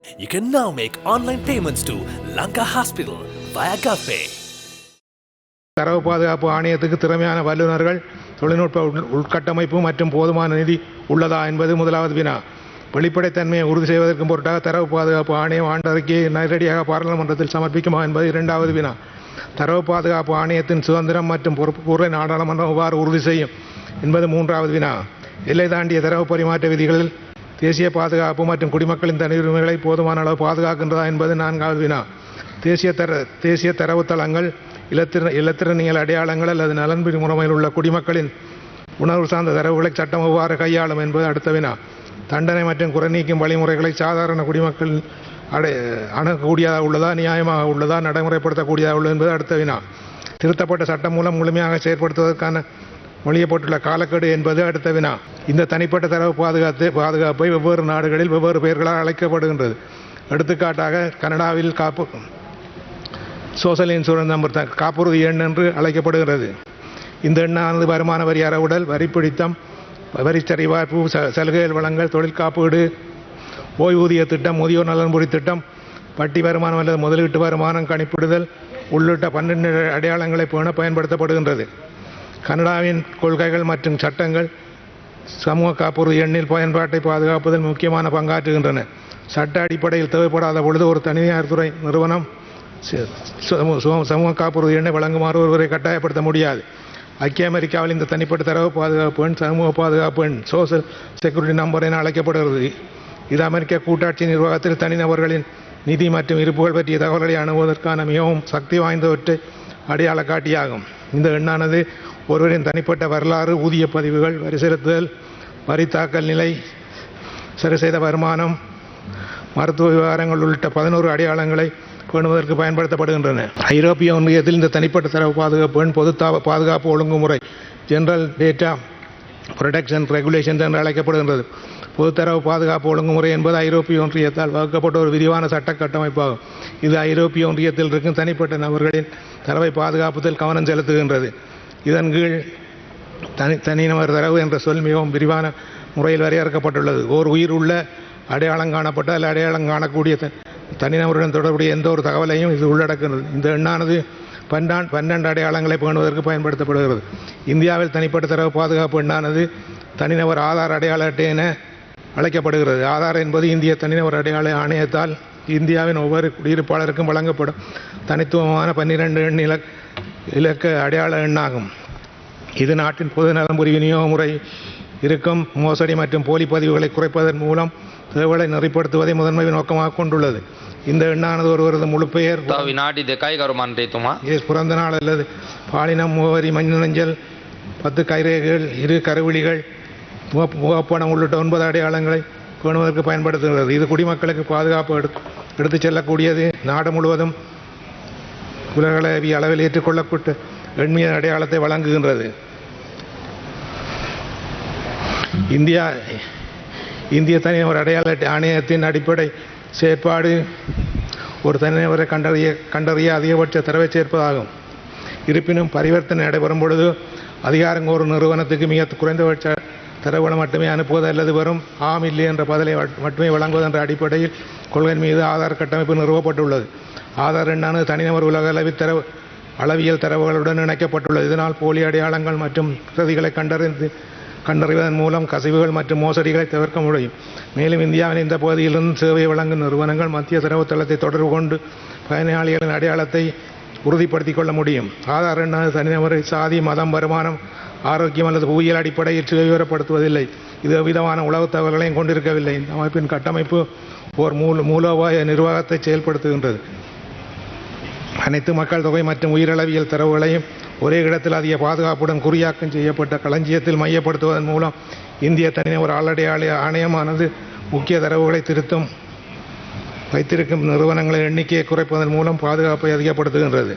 You can now make online payments to Lanka Hospital via GovPay. தரவு பாதுகாப்பு ஆணையத்துக்கு திறமையான வல்லுநர்கள், தொழில்நுட்ப உள்கட்டமைப்பு மற்றும் போதுமான நிதி உள்ளதா என்பது முதலாவது வினா. வெளிப்படைத்தன்மையை உறுதி செய்வதற்கு பொருட்டாக தரவு பாதுகாப்பு ஆணையம் ஆண்டறிக்கையை நேரடியாக பாராளுமன்றத்தில் சமர்ப்பிக்குமா என்பது இரண்டாவது வினா. தரவு பாதுகாப்பு ஆணையத்தின் சுதந்திரம் மற்றும் பொறுப்புக்கூறலை நாடாளுமன்றம் எவ்வாறு உறுதி செய்யும் என்பது மூன்றாவது வினா. எல்லை தாண்டிய தரவு பரிமாற்ற விதிகளில் தேசிய பாதுகாப்பு மற்றும் குடிமக்களின் தனியுரிமைகளை போதுமான அளவு பாதுகாக்கின்றதா என்பது நான்காவது வினா. தேசிய தரவுத்தளங்கள், இலத்திரனியல் அடையாளங்கள் அல்லது நலன்புரி முறைமையில் உள்ள குடிமக்களின் உணர்வு சார்ந்த தரவுகளை சட்டம் எவ்வாறு கையாளும் என்பது அடுத்த வினா. தண்டனை மற்றும் குறை நீக்கும் வழிமுறைகளை சாதாரண குடிமக்கள் அணுகக்கூடியதாக உள்ளதா, நியாயமாக உள்ளதா, நடைமுறைப்படுத்தக்கூடியதாக உள்ளது என்பது அடுத்த வினா. திருத்தப்பட்ட சட்டம் மூலம் முழுமையாக செயற்படுத்துவதற்கான மொழியப்பட்டுள்ள காலக்கெடு என்பது அடுத்த வினா. இந்த தனிப்பட்ட தரவு பாதுகாப்பை வெவ்வேறு நாடுகளில் வெவ்வேறு பெயர்களால் அழைக்கப்படுகின்றது. எடுத்துக்காட்டாக கனடாவில் சோஷியல் இன்சூரன்ஸ் நம்பர் காப்புறுதி எண் என்று அழைக்கப்படுகிறது. இந்த எண்ணானது வருமான வரி அறவுடல், வரிப்பிடித்தம், வரி சரிபார்ப்பு, சலுகைகள் வழங்கல், தொழில் காப்பீடு, ஓய்வூதிய திட்டம், முதியோர் நலன்புரி திட்டம், வட்டி வருமானம் அல்லது முதலீட்டு வருமானம் கணிப்பிடுதல் உள்ளிட்ட 12 அடையாளங்களை பேண பயன்படுத்தப்படுகின்றது. கனடாவின் கொள்கைகள் மற்றும் சட்டங்கள் சமூக காப்புறுதி எண்ணில் பயன்பாட்டை பாதுகாப்பதில் முக்கியமான பங்காற்றுகின்றன. சட்ட அடிப்படையில் தேவைப்படாத பொழுது ஒரு தனியார் துறை நிறுவனம் சமூக காப்புறுதி எண்ணை வழங்குமாறு ஒருவரை கட்டாயப்படுத்த முடியாது. ஐக்கிய அமெரிக்காவில் இந்த தனிப்பட்ட தரவு பாதுகாப்பு எண் சமூக பாதுகாப்பு எண் சோஷியல் செக்யூரிட்டி நம்பர் என அழைக்கப்படுகிறது. இது அமெரிக்க கூட்டாட்சி நிர்வாகத்தில் தனிநபர்களின் நிதி மற்றும் இருப்புகள் பற்றிய தகவல்களை அணுகுவதற்கான மிகவும் சக்தி வாய்ந்தவற்றை அடையாள காட்டியாகும். இந்த எண்ணானது ஒருவரின் தனிப்பட்ட வரலாறு, ஊதிய பதிவுகள், வரி செலுத்துதல், வரி தாக்கல் நிலை, சரி செய்த வருமானம், மருத்துவ விவகாரங்கள் உள்ளிட்ட 11 அடையாளங்களை பேணுவதற்கு பயன்படுத்தப்படுகின்றன. ஐரோப்பிய ஒன்றியத்தில் இந்த தனிப்பட்ட தரவு பாதுகாப்பு எண் பொது பாதுகாப்பு ஒழுங்குமுறை ஜெனரல் டேட்டா ப்ரொடெக்ஷன் ரெகுலேஷன்ஸ் என்று அழைக்கப்படுகின்றது. பொது தரவு பாதுகாப்பு ஒழுங்குமுறை என்பது ஐரோப்பிய ஒன்றியத்தால் வகுக்கப்பட்ட ஒரு விரிவான சட்ட கட்டமைப்பாகும். இது ஐரோப்பிய ஒன்றியத்தில் இருக்கும் தனிப்பட்ட நபர்களின் தரவை பாதுகாப்பதில் கவனம் செலுத்துகின்றது. இதன் கீழ் தனிநபர் தரவு என்ற சொல் மிகவும் விரிவான முறையில் வரையறுக்கப்பட்டுள்ளது. ஓர் உயிர் உள்ள அடையாளம் காணப்பட்ட அல்ல அடையாளம் காணக்கூடிய தனிநபருடன் தொடர்புடைய எந்த ஒரு தகவலையும் இது உள்ளடக்குகிறது. இந்த எண்ணானது 12 அடையாளங்களை பேணுவதற்கு பயன்படுத்தப்படுகிறது. இந்தியாவில் தனிப்பட்ட தரவு பாதுகாப்பு எண்ணானது தனிநபர் ஆதார் அடையாள அட்டை என அழைக்கப்படுகிறது. ஆதார் என்பது இந்திய தனிநபர் அடையாள ஆணையத்தால் இந்தியாவின் ஒவ்வொரு குடியிருப்பாளருக்கும் வழங்கப்படும் தனித்துவமான 12 எண் இலக்க அடையாள எண்ணாகும். இது நாட்டின் பொது நலன்புரி விநியோக முறை இருக்கும் மோசடி மற்றும் போலி பதிவுகளை குறைப்பதன் மூலம் தேவைகளை நெறிப்படுத்துவதை முதன்மை நோக்கமாக கொண்டுள்ளது. இந்த எண்ணானது ஒருவரது முழு பெயர், பிறந்த நாள் அல்லது பாலினம், முகவரி, மின்னஞ்சல், 10 கைரேகைகள், 2 கருவிழிகள், முகப்படம் உள்ளிட்ட 9 அடையாளங்களை பேணுவதற்கு பயன்படுத்துகிறது. இது குடிமக்களுக்கு பாதுகாப்பு எடுத்துச் செல்லக்கூடியது. நாடு முழுவதும் உலகளவிய அளவில் ஏற்றுக்கொள்ளப்பட்ட எண்ணிய அடையாளத்தை வழங்குகின்றது. இந்திய தனிநபர் அடையாள ஆணையத்தின் அடிப்படை செயற்பாடு ஒரு தனிநபரை கண்டறிய அதிகபட்ச தரவை சேர்ப்பதாகும். இருப்பினும் பரிவர்த்தனை நடைபெறும் பொழுது அதிகாரம் ஒரு நிறுவனத்துக்கு மிக குறைந்தபட்ச தரவுகளை மட்டுமே அனுப்புவது அல்லது வரும் ஆம் இல்லை என்ற பதிலை மட்டுமே வழங்குவது என்ற அடிப்படையில் கொள்கை மீது ஆதார் கட்டமைப்பு நிறுவப்பட்டுள்ளது. ஆதார் எண்ணானது தனிநபர் உலக அளவியல் தரவுகளுடன் இணைக்கப்பட்டுள்ளது. இதனால் போலி அடையாளங்கள் மற்றும் பிரதிகளை கண்டறிவதன் மூலம் கசிவுகள் மற்றும் மோசடிகளை தவிர்க்க முடியும். மேலும் இந்தியாவின் இந்த பகுதியிலிருந்து சேவையை வழங்கும் நிறுவனங்கள் மத்திய தரவுத்தளத்தை தொடர்பு கொண்டு பயனாளிகளின் அடையாளத்தை உறுதிப்படுத்திக் கொள்ள முடியும். ஆதார் எண்ணானது தனிநபரை சாதி, மதம், வருமானம், ஆரோக்கியம் அல்லது புவியியல் அடிப்படையில் சுயவிவரப்படுத்துவதில்லை. இது விதமான உளவு தகவல்களையும் கொண்டிருக்கவில்லை. இந்த அமைப்பின் கட்டமைப்பு ஓர் மூலோபாய நிர்வாகத்தை செயல்படுத்துகின்றது. அனைத்து மக்கள் தொகை மற்றும் உயிரளவியல் தரவுகளையும் ஒரே இடத்தில் அதிக பாதுகாப்புடன் குறியாக்கம் செய்யப்பட்ட களஞ்சியத்தில் மையப்படுத்துவதன் மூலம் இந்திய தனிநபர் ஆளடையாள ஆணையமானது முக்கிய தரவுகளை வைத்திருக்கும் நிறுவனங்களின் எண்ணிக்கையை குறைப்பதன் மூலம் பாதுகாப்பை அதிகப்படுத்துகின்றது.